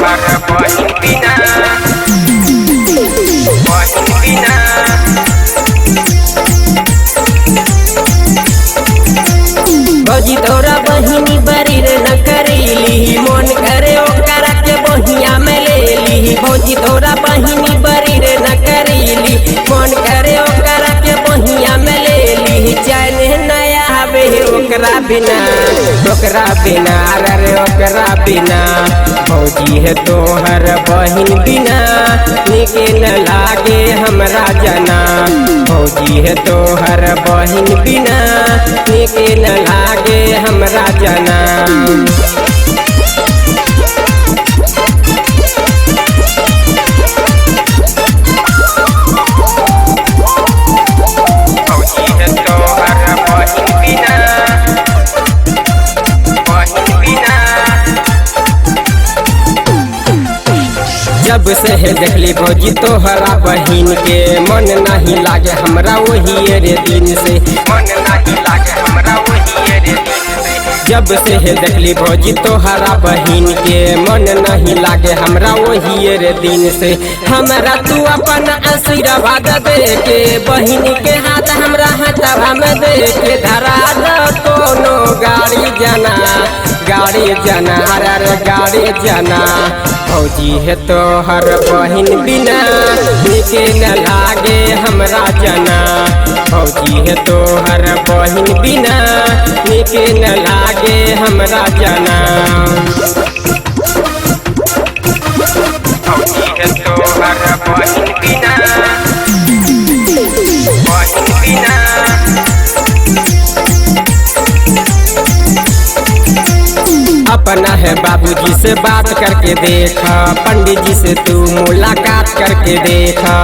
तोहर बहिन बिना भौजी तोरा बहिनी बड़ी रे न करेली मन करे ओकरा के बहिया में ले ली। भौजी तोरा बहिनी बड़ी रे न करेली मन करे ओकरा के बहिया में ले ली। चैन नया आवे ओकरा बिना रे ओकरा बिना। भौजी है तोहर बहिन बिना निके न लागे हमरा जना। भौजी है तोहर बहिन बिना निके न लागे हमरा जना। जब से है देखली भौजी तोहरा बहिन के मन नहीं लागे हमरा वही रे दिन से मन नहीं लागे हमरा वही रे दिन से। जब से है देखली भौजी तोहरा बहिन के मन नहीं लागे हमरा वही रे दिन से। हमरा तू अपन आशीर्वाद दे के बहिन के हाथ हमरा हाथवा में दे के धरा द कोनो गाड़ी जना अरे गाड़ी जना। भौजी है तोहर बहिन बिना निके न लागे हमरा जना। भौजी है तोहर बहिन बिना निके न लागे हमरा जना। भौजी है तोहर बहिन बिना अपना है बाबूजी से बात करके देखा, पंडित जी से तू मुलाकात करके देखा।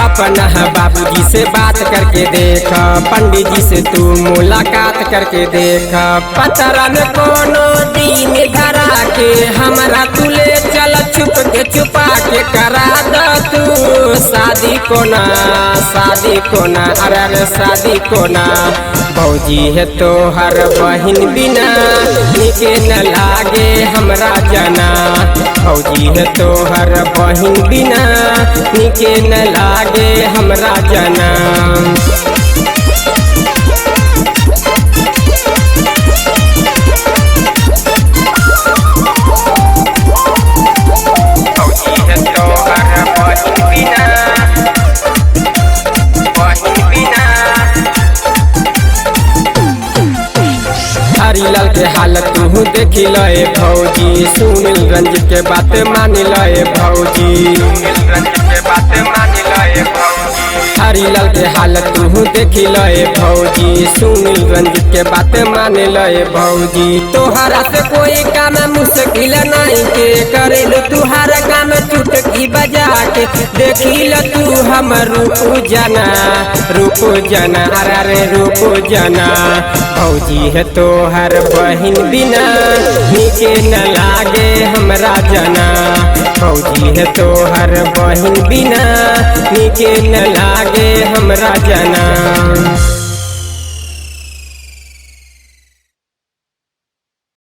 अपना है बाबूजी से बात करके देखा, पंडित जी से तू मुलाकात करके देखा। पतरा में कोनो दिन धरा के हमारा तुले चल छुप के छुपा के करा द तू शादी कोना अरे शादी कोना। भौजी है तोहर बहिन बिना निके न लागे हमरा जना। भौजी है तोहर बहिन बिना निके न लागे हमरा जना। हरिलाल के हालत तू देखी लए भौजी, सुनील रंजित के बात मान लए भौजी। हरिलाल के हालत तू देखी लए भौजी, सुनील रंजित के बात मान लए भौजी। तोहरा से कोई काम मुश्किल नहीं के करेल तुहार काम चुटकी बजा के देखिल तू हम रूप जना अरे रूप जना। भौजी है तोहर बहिन बिना निके न लागे हमरा जना। भौजी है तोहर बहिन बिना निके न लागे हमरा जना।